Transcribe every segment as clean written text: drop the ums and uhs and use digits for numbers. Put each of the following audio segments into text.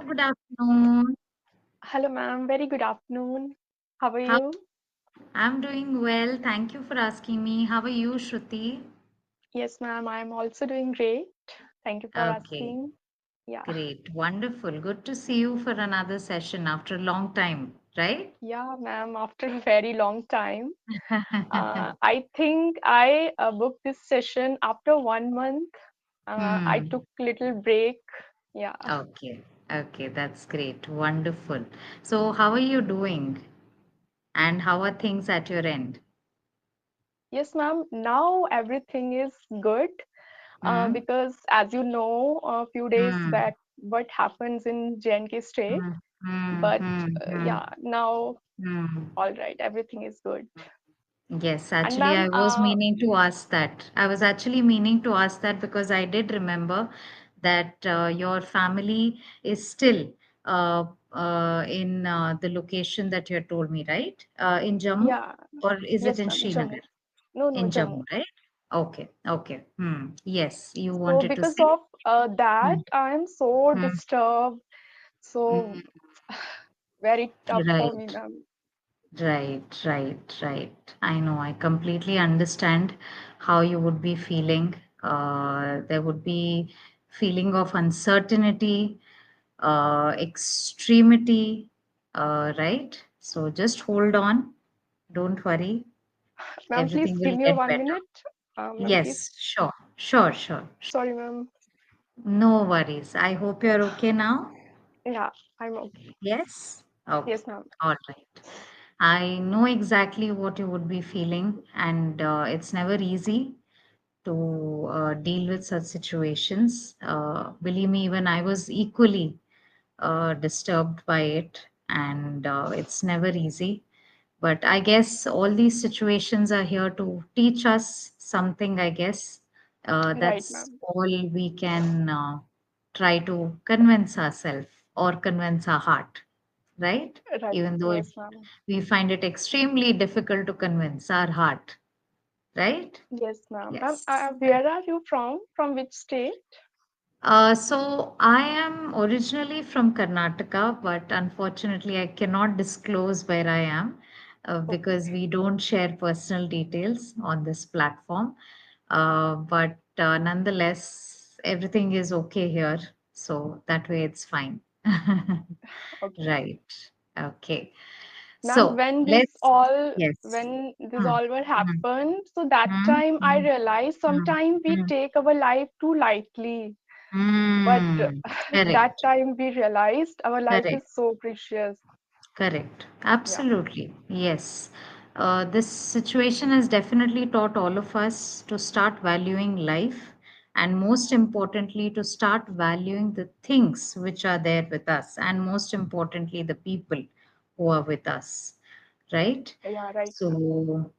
good afternoon. Hello, ma'am. Very good afternoon. How are How you? I'm doing well. Thank you for asking me. How are you, Shruti? Yes, ma'am. I'm also doing great. Thank you for Okay, asking. Yeah, great. Wonderful. Good to see you for another session after a long time, right? yeah, ma'am. After a very long time, I think I booked this session after 1 month. I Hmm. took little break. Yeah. Okay. Okay, that's great. Wonderful. So, how are you doing? And how are things at your end? Yes, ma'am. Now everything is good. Hmm. Because as you know, a few days Hmm. back, what happens in J&K state. Hmm. Hmm. But Hmm. Hmm. yeah, now Hmm. all right, everything is good. Yes, And actually, ma'am, I was meaning to ask that. I was actually meaning to ask that because I did remember that your family is still in the location that you had told me, right? In Jammu, yeah, or is it yes, in ma'am, Srinagar? Jammu. No, no, In Jammu. Jammu, right? Okay, okay. Hmm. Yes, you So wanted to because say? of that, Hmm. I am so Hmm. disturbed. So Hmm. very tough for me, Right. ma'am. Right. I know. I completely understand how you would be feeling. There would be feeling of uncertainty, extremity, right? So just hold on. Don't worry. Ma'am, please Everything give will me a get 1 minute. better. Ma'am, please. Yes, sure. Sorry, ma'am. No worries. I hope you're okay now. Yeah, I'm okay. Yes? Okay. Yes, ma'am. All right. I know exactly what you would be feeling, and it's never easy to deal with such situations. Believe me, even I was equally disturbed by it, and it's never easy. But I guess all these situations are here to teach us something, I guess. Right, That's ma'am. all we can try to convince ourselves or convince our heart, right? Right. Even though Yes, ma'am. we find it extremely difficult to convince our heart, right? Yes, ma'am. Ma'am, Yes. where are you from? From which state? So I am originally from Karnataka, but unfortunately I cannot disclose where I am because Okay. we don't share personal details on this platform. But nonetheless, everything is okay here, so that way it's fine. Okay. Right. Okay. Ma'am, So let's, yes. when this Mm, all were mm, happened, so that mm, time I mm, realized mm, sometimes we mm, take our life too lightly. But mm. that Correct. time we realized our life Correct. is so precious. Correct. Yeah, Absolutely. Yes. This situation has definitely taught all of us to start valuing life and, most importantly, to start valuing the things which are there with us, and most importantly, the people who are with us. Right? yeah, right, ma'am. So,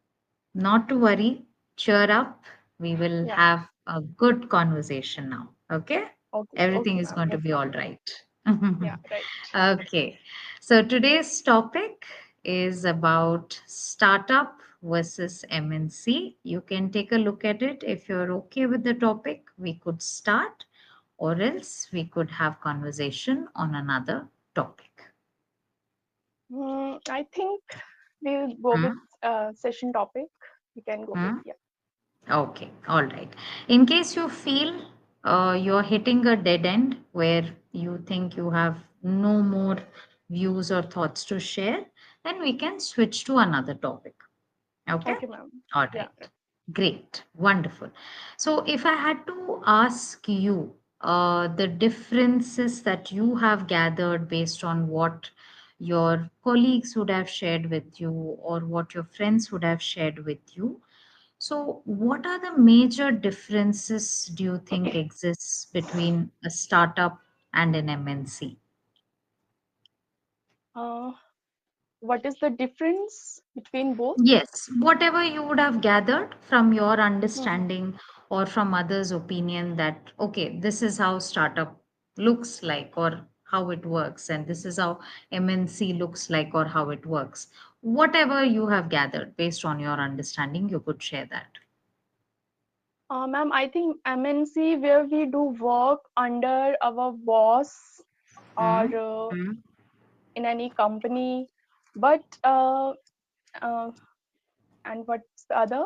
not to worry, cheer up. We will Yeah, have a good conversation now. Okay? Everything okay, is ma'am. going to Yes, be ma'am. all right. Yeah, right. Okay. So today's topic is about startup versus MNC. You can take a look at it. If you're okay with the topic, we could start, or else we could have conversation on another topic. I think we'll go with Hmm? session topic. We can go with, Hmm? yeah. Okay, all right. In case you feel you're hitting a dead end where you think you have no more views or thoughts to share, then we can switch to another topic. Okay, Okay, ma'am. all Yeah. right. Great, wonderful. So, if I had to ask you the differences that you have gathered based on what your colleagues would have shared with you or what your friends would have shared with you, so, what are the major differences do you think exists between a startup and an MNC? Uh, what is the difference between both? Yes, whatever you would have gathered from your Mhm. understanding or from others' opinion that, okay, this is how startup looks like or how it works, and this is how MNC looks like or how it works. Whatever you have gathered based on your understanding, you could share that. Ma'am, I think MNC where we do work under our boss. or Hmm. Hmm. in any company. But uh, and what's the other?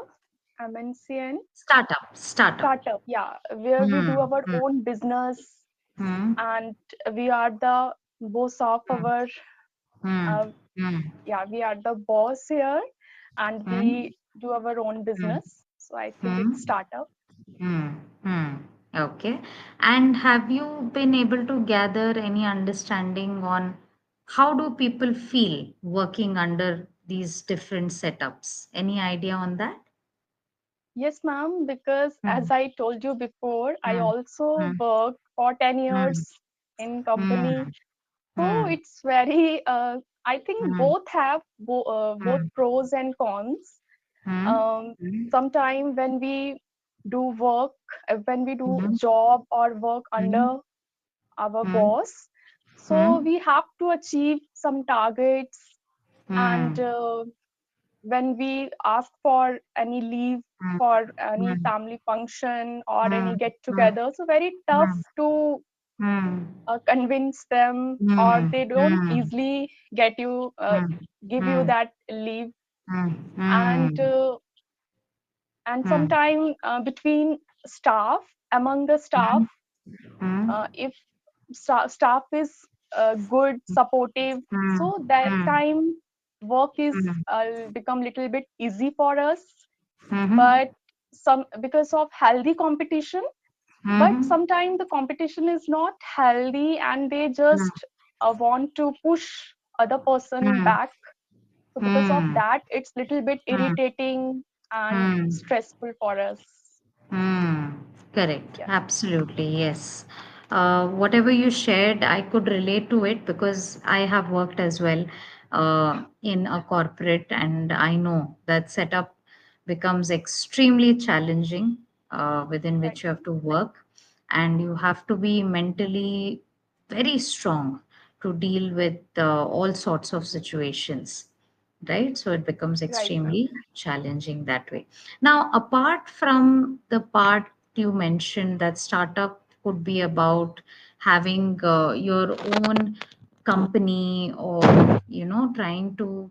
MNC and Startup. Startup. startup, yeah, where we do Hmm. our Hmm. own business Hmm. and we are the boss of Hmm. our Hmm. uh, Hmm. yeah, we are the boss here and Hmm. we do our own Hmm. business. So I think it's Hmm. startup. Hmm. Hmm. Okay. And have you been able to gather any understanding on how do people feel working under these different setups? Any idea on that? Yes, ma'am, because Hmm. as I told you before, I Hmm. also Hmm. worked for 10 Hmm. years in company. Hmm. So Hmm. it's very, I think Hmm. both have both Hmm. pros and cons. Hmm. Um, Hmm. Sometime when we do work, when we do Hmm. job or work Hmm. under our Hmm. boss, so Hmm. we have to achieve some targets and Hmm. when we ask for any leave Hmm. for any Hmm. family function or any Hmm. get Hmm. together, so very tough Hmm. to Hmm. convince them or Hmm. they don't Hmm. easily get you Hmm. give you Hmm. that leave. Hmm. and Hmm. uh, and Hmm. sometime between staff, among the staff, Hmm. Hmm. if staff is good, supportive, Hmm. so that Hmm. time work is Hmm. become little bit easy for us. Hmm. But some because of healthy competition, but Hmm. sometimes the competition is not healthy and they Hmm. just want to push other person Hmm. back. So because of Hmm. that it's little bit Hmm. irritating and Hmm. stressful for us. Hmm. Correct. Yeah, Absolutely. Yes. Whatever you shared, I could relate to it because I have worked as well in a corporate, and I know that setup becomes extremely challenging within right, which you have to work, and you have to be mentally very strong to deal with all sorts of situations, right? So it becomes right, ma'am. extremely challenging that way. Now, apart from the part you mentioned that startup could be about having your own company, or trying to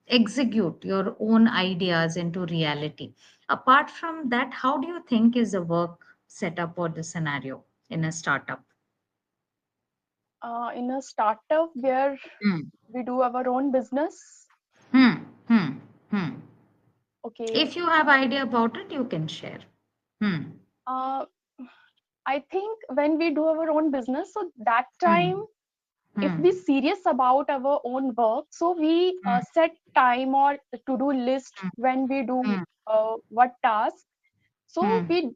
execute your own ideas into reality. Apart from that, how do you think is the work setup or the scenario in a startup? In a startup where Hmm. we do our own business. Hmm. Hmm. Hmm. Okay. If you have idea about it, you can share. Hmm. uh, I think when we do our own business, so that time Hmm. if Hmm. we serious about our own work, so we Hmm. set time or to do list when we do Hmm. what task. So Hmm. we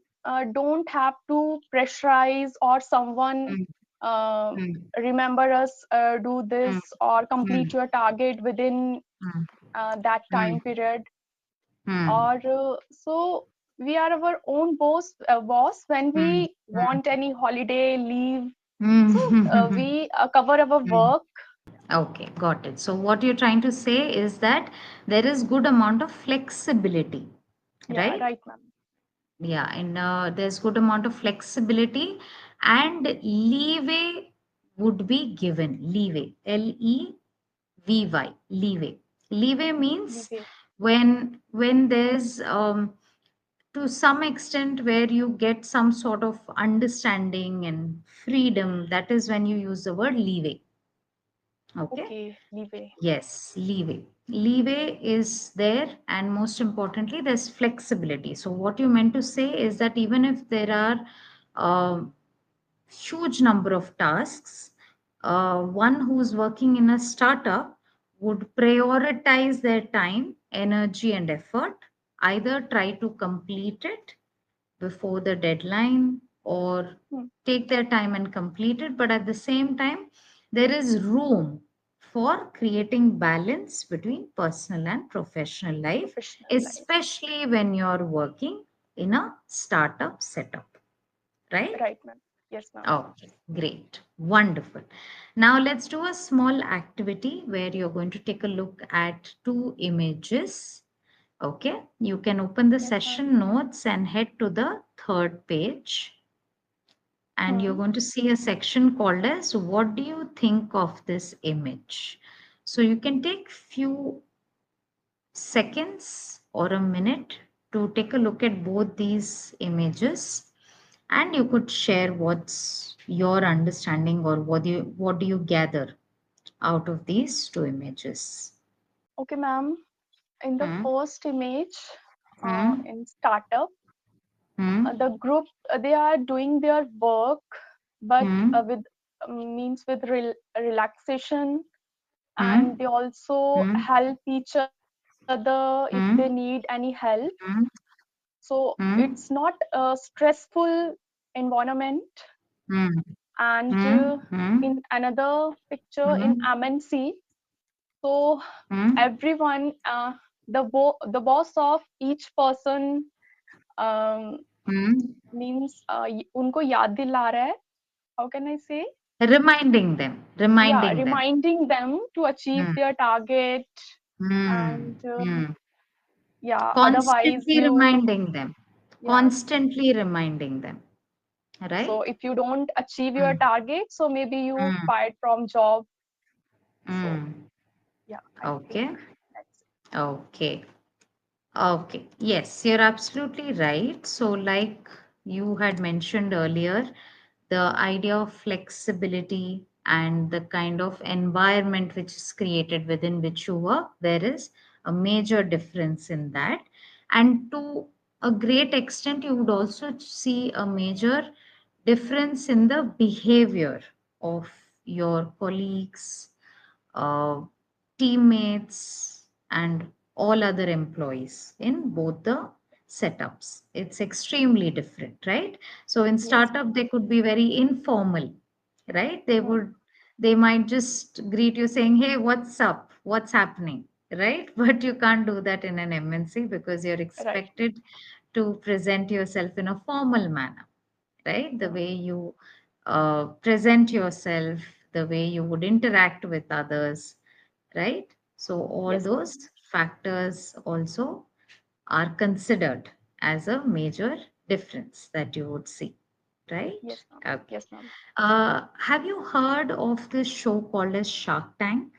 don't have to pressurize or someone Hmm. uh, Hmm. remember us do Hmm. this or Hmm. complete your target within Hmm. that Hmm. time period. Hmm. Or so we are our own boss when Hmm. we want any holiday leave. So Hmm. we cover our Hmm. work. Okay, got it. So what you're trying to say is that there is good amount of flexibility, Yeah, right? right, ma'am. Yeah, and there's good amount of flexibility, and leeway would be given. Leeway, Levy, leeway. Leeway means Leeway. when there's to some extent where you get some sort of understanding and freedom. That is when you use the word leeway. Okay. Okay, leeway. Yes, leeway. Leeway is there, and most importantly, there's flexibility. So, what you meant to say is that even if there are huge number of tasks, one who's working in a startup would prioritize their time, energy, and effort, either try to complete it before the deadline or Hmm, take their time and complete it. But at the same time, there is room for creating balance between personal and professional life, professional life. especially when you're working in a startup setup, right? Right, ma'am. Yes, ma'am. Okay, great, wonderful. Now let's do a small activity where you're going to take a look at two images. Okay, you can open the Yes, ma'am. session notes and head to the third page. and you're Hmm. going to see a section called as what do you think of this image. So you can take few seconds or a minute to take a look at both these images, and you could share what's your understanding or what do you gather out of these two images. Okay, ma'am. In the Hmm. first image, Hmm. in startup, Hmm. the group, they are doing their work, but Hmm. with means with relaxation, and Hmm. they also Hmm. help each other if they need Hmm. any help. Hmm. So it's Hmm. not a stressful environment. Hmm. And Hmm. Hmm. in another picture in Hmm. MNC, so Hmm. everyone, the boss of each person, um, Hmm. means उनको याद दिला रहा है. How can I say? Reminding them, Yeah, reminding them. reminding them to achieve Hmm. their target. Hmm. And Hmm. yeah, otherwise Constantly you, reminding them, yeah. constantly reminding them, So right? if you don't achieve your Mm, target, so maybe you mm, fired from job. So mm. yeah, I think Okay, that's okay. Okay, yes, you're absolutely right. So, like you had mentioned earlier, the idea of flexibility and the kind of environment which is created within which you work, there is a major difference in that. And to a great extent, you would also see a major difference in the behavior of your colleagues, uh, teammates, and all other employees in both the setups. It's extremely different, right? So in yes, startup, ma'am. they could be very informal, right? Hmm. They might just greet you saying, "Hey, what's up? What's happening?" Right? But you can't do that in an MNC because you're Right. expected to present yourself in a formal manner, right? The Hmm. way you present yourself, the way you would interact with others, right? So, all Yes, ma'am. those factors also are considered as a major difference that you would see, right? Yes, ma'am. Okay. Yes, ma'am. Have you heard of this show called as Shark Tank?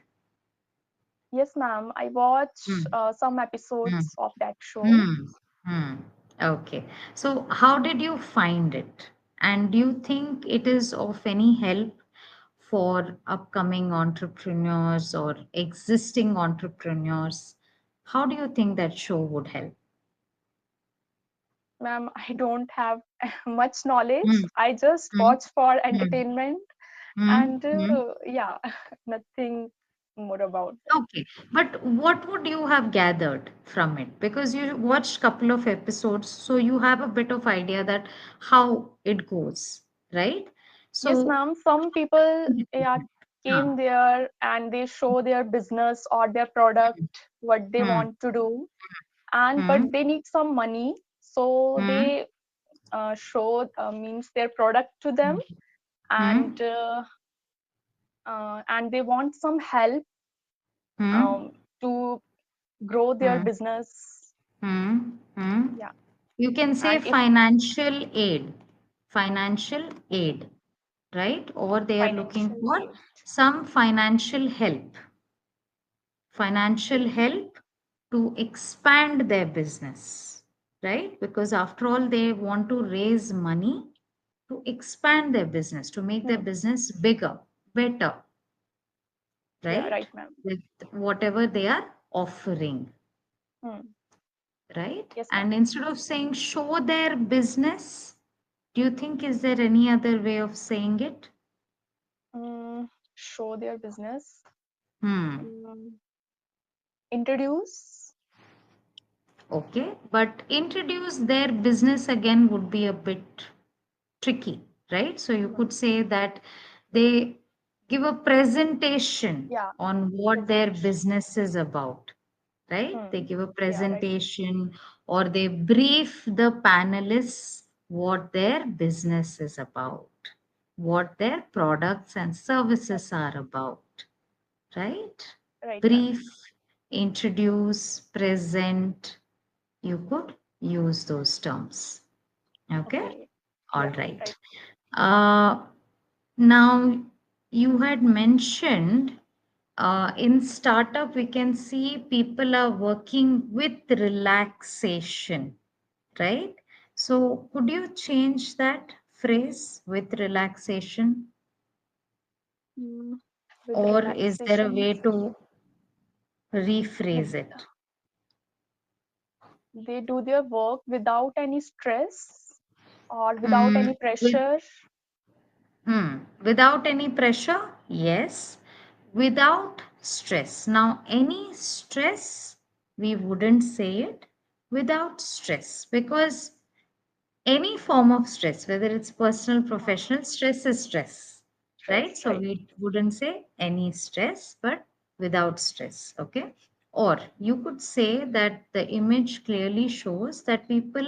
Yes, ma'am. I watch Hmm. some Hmm. episodes of that show. Hmm. Hmm. Okay. So, how did you find it? And do you think it is of any help for upcoming entrepreneurs or existing entrepreneurs? How do you think that show would help? Ma'am, I don't have much knowledge. Hmm. I just Hmm. watch for Hmm. entertainment, Hmm. and Hmm. yeah, nothing more about that. Okay, but what would you have gathered from it? Because you watched couple of episodes, so you have a bit of idea that how it goes, right? Yes, So, ma'am. Some people, yeah, huh. came there and they show their business or their product, what they Hmm. want to do, and but Hmm. they need some money, so Hmm. they show, means their product to them, Hmm. Hmm. and they want some help Hmm. um, to grow their Hmm. business. Hmm. Hmm. Yeah, You can say and if financial aid, right? Or they are looking financial for aid, some financial okay, help to expand their business, right? Because after all, they want to raise money to expand their business, to make their hmm. business bigger, better, Yeah, right? right, ma'am. With whatever they are offering, Hmm. right? Yes, ma'am. And instead of saying show their business, do you think is there any other way of saying it? Show their business. Hmm. Mm, introduce. Okay. But introduce their business again would be a bit tricky, right? So you Hmm. could say that they give a presentation Yeah, on what their presentation. business is about, right? They Hmm. give a Yeah, right. presentation or they brief the panelists what their business is about, what their products and Right, services are about, right? right, ma'am. Brief, introduce, present, you could use those terms. Okay, Okay. all Yeah, right. right. Uh, Now, you had mentioned in startup, we can see people are working with relaxation, right? So, could you change that phrase with relaxation? Hmm. With Or is there a relaxation, way to rephrase like it? they do their work without any stress or without Mm, any with, pressure. without any pressure? Yes. Without stress. Now, any stress, we wouldn't say it without stress because any form of stress, whether it's personal, uh, professional, stress is stress, right? Stress, So right? we wouldn't say any stress, but without stress, okay? Or you could say that the image clearly shows that people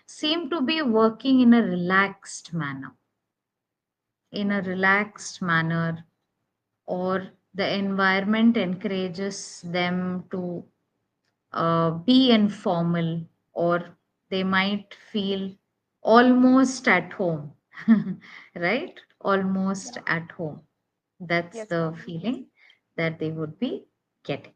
seem to be working in a Hmm. relaxed manner, or the environment encourages them to be informal, or they might feel almost at home, right? Almost Yeah. at home. That's Yes, the ma'am. feeling that they would be getting,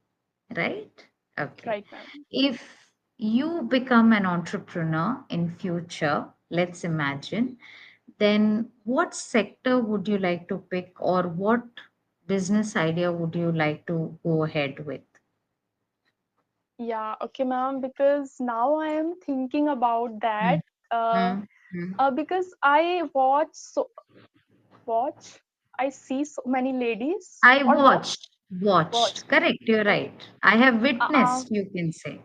right? Okay. Right, ma'am. If you become an entrepreneur in future, let's imagine, then what sector would you like to pick, or what business idea would you like to go ahead with? Yeah, okay, ma'am. Because now I am thinking about Mm, that. Uh, mm, mm. because watch, I see so many ladies I or watched. watch. Correct, you're Okay. right. I have Uh, uh, witnessed, you can say.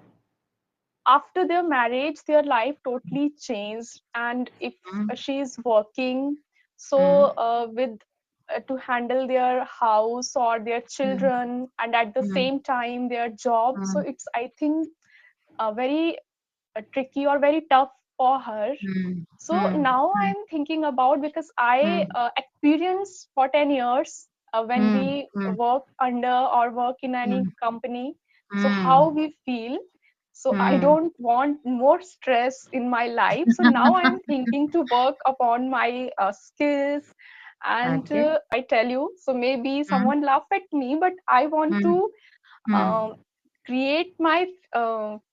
After their marriage their life totally changed, and if Mm, she is working, so mm, with to handle their house or their mm, children and at the mm, same time their job, so mm, it's, I think, very tricky or very tough for her. mm, So mm, now mm, I'm thinking about, because I mm, experienced for 10 years when mm, we mm, work under or work in any mm, company. So how mm, we feel. So I mm. don't want more stress in my life. So now I'm thinking to work upon my skills. And Okay. I tell you, so maybe Mm, someone laugh at me, but I want mm, to mm, um, create my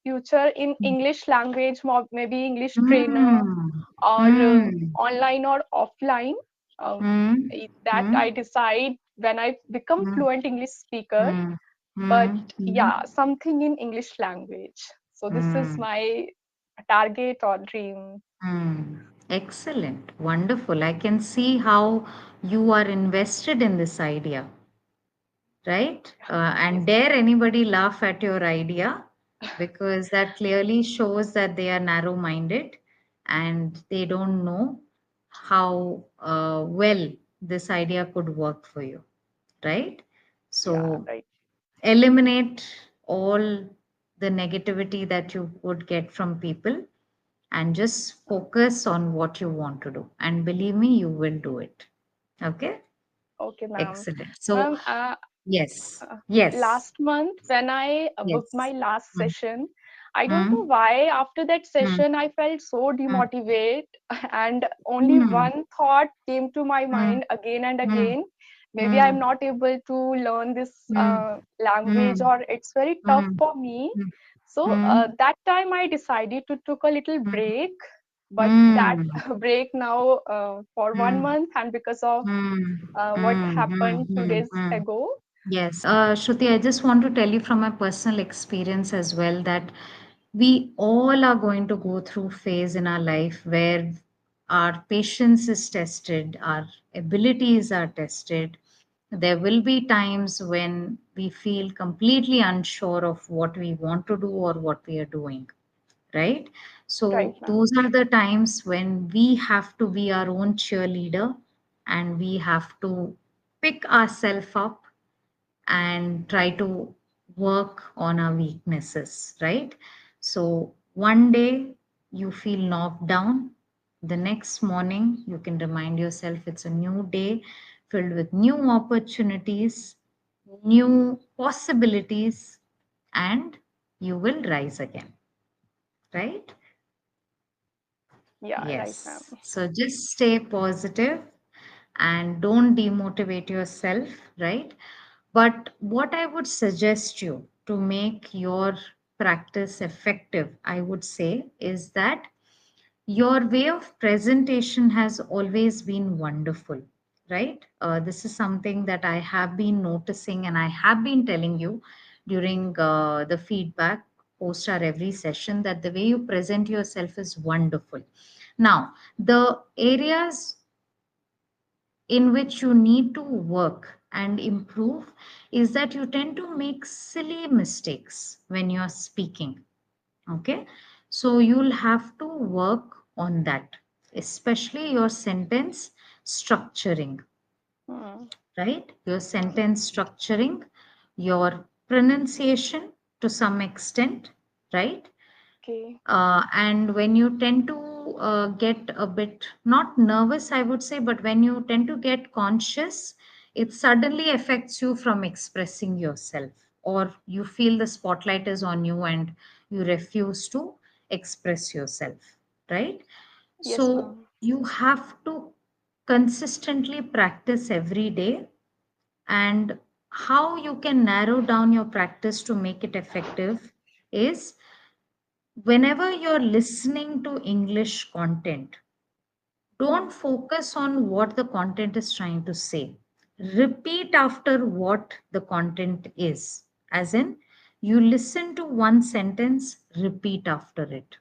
future in English language, maybe English trainer mm, or mm, online or offline. Um, mm, that mm, I decide when I become mm, fluent English speaker. mm, But mm, mm, yeah, something in English language. So this is mm. my target or dream. Excellent. Wonderful. I can see how you are invested in this idea, right? And Yes, dare ma'am. anybody laugh at your idea, because that clearly shows that they are narrow minded and they don't know how well this idea could work for you, right? Yeah, So right. eliminate all the negativity that you would get from people and just focus on what you want to do. And believe me, you will do it. Okay? Okay, ma'am. Excellent. So, Ma'am, yes, uh, yes, last month when I booked my yes. last Mm, session, I don't know mm, why after that mm, session I felt so mm, demotivated, and only mm, one thought came to my mm, mind again and mm, again. Maybe I'm mm, not able to learn this mm, language, mm, or it's very tough mm, for me. mm, So mm, that time I decided to took a little break, but that mm, break now for one mm, month, and because of mm, what mm, happened two mm, days mm. ago. Yes, Shruti, I just want to tell you from my personal experience as well that we all are going to go through phase in our life where our patience is tested, our abilities are tested. There will be times when we feel completely unsure of what we want to do or what we are doing, right? Right, So ma'am. those are the times when we have to be our own cheerleader and we have to pick ourselves up and try to work on our weaknesses, right? So one day you feel knocked down, the next morning you can remind yourself it's a new day filled with new opportunities, new possibilities, and you will rise again, right? Yeah, right, ma'am. Yes. So just stay positive and don't demotivate yourself, right? But what I would suggest you to make your practice effective, I would say, is that your way of presentation has always been wonderful, right? This is something that I have been noticing and I have been telling you during the feedback post our every session that the way you present yourself is wonderful. Now, the areas in which you need to work and improve is that you tend to make silly mistakes when you're speaking. Okay, so you'll have to work on that, especially your sentence structuring, Hmm. right? Your Yeah. sentence structuring, your pronunciation to some extent, right? Okay. And when you tend to get a bit not nervous, I would say, but when you tend to get conscious, it suddenly affects you from expressing yourself, or you feel the spotlight is on you and you refuse to express yourself, right? Yes, So ma'am. you have to consistently practice every day. And how you can narrow down your practice to make it effective is whenever you're listening to English content, Hmm. don't focus on what the content is trying to say. Repeat after what the content is. As in, you listen to one sentence, repeat after it.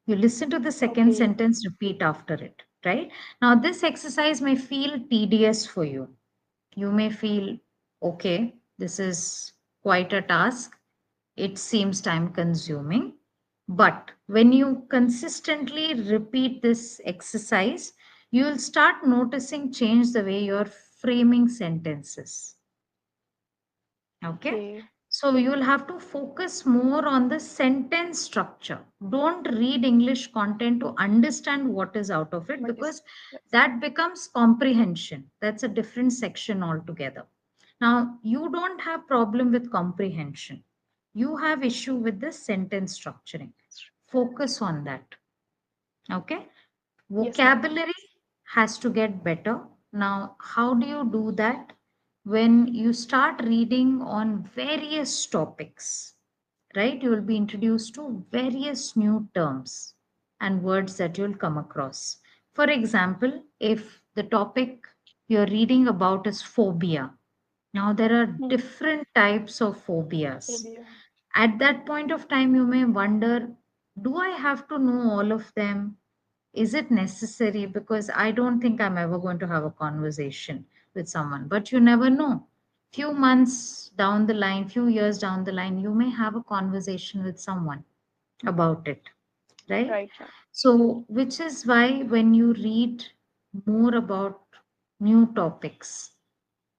You listen to the second Okay. sentence, repeat after it, right? Now, this exercise may feel tedious for you. You may feel, okay, this is quite a task. It seems time consuming. But when you consistently repeat this exercise, you'll start noticing change the way you're framing sentences. Okay. Okay. So you'll have to focus more on the sentence structure. Don't read English content to understand what is out of it, What is? because Yes. that becomes comprehension. That's a different section altogether. Now, you don't have problem with comprehension. You have issue with the sentence structuring. Focus on that. Okay. Yes, ma'am. Vocabulary has to get better. Now, how do you do that? When you start reading on various topics, right? You will be introduced to various new terms and words that you'll come across. For example, if the topic you're reading about is phobia, now there are Hmm. different types of phobias. Phobia. At that point of time, you may wonder, do I have to know all of them? Is it necessary? Because I don't think I'm ever going to have a conversation with someone, but you never know. Few months down the line, few years down the line, you may have a conversation with someone about it, right? Right, ma'am. So, which is why when you read more about new topics,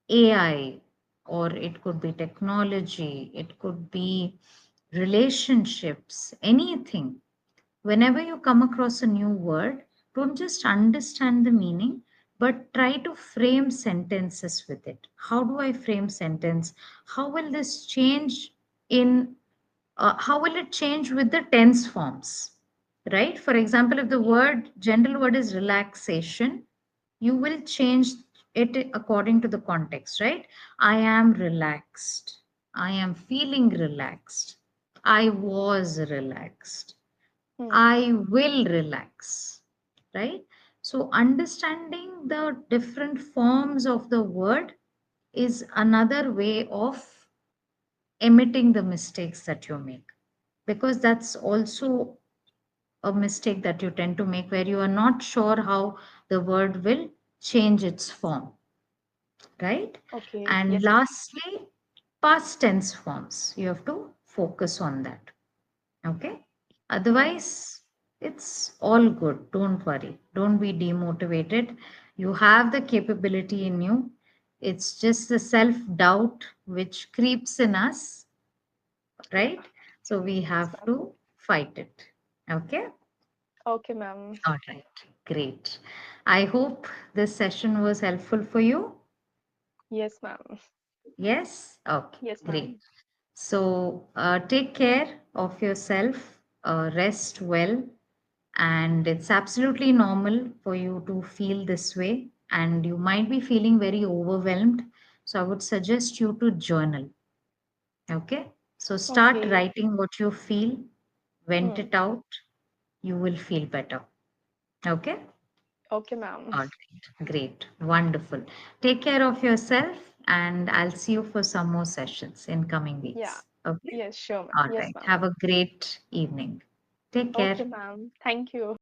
AI, or it could be technology, it could be relationships, anything. Whenever you come across a new word, don't just understand the meaning, but try to frame sentences with it. How do I frame sentence? How will this change in how will it change with the tense forms? Right? For example, if the Okay. word general word is relaxation, you will change it according to the context, right? I am relaxed. I am feeling relaxed. I was relaxed. Hmm. I will relax, right? So, understanding the different forms of the word is another way of emitting the mistakes that you make, because that's also a mistake that you tend to make where you are not sure how the word will change its form, right? Okay. And Yes, ma'am. lastly, past tense forms. You have to focus on that. Okay. Hmm. Otherwise, it's all good. Don't worry. Don't be demotivated. You have the capability in you. It's just the self doubt which creeps in us, Yeah. right? So we Yes, have ma'am. to fight it. Okay. Okay, ma'am. All right. Great. I hope this session was helpful for you. Yes, ma'am. Yes. Okay. Yes, Great. ma'am. So take care of yourself. Rest well, And it's absolutely normal for you to feel this way, and you might be feeling very overwhelmed. So I would suggest you to journal. Okay? So start Okay. writing what you feel, vent Hmm. it out, you will feel better. Okay? Okay, ma'am. All right. Great. Wonderful. Take care of yourself, and I'll see you for some more sessions in coming Yeah. weeks. Okay? Yes, sure, ma'am. All Yes, right. ma'am. Have a great evening. Take care. Okay, ma'am. Thank you.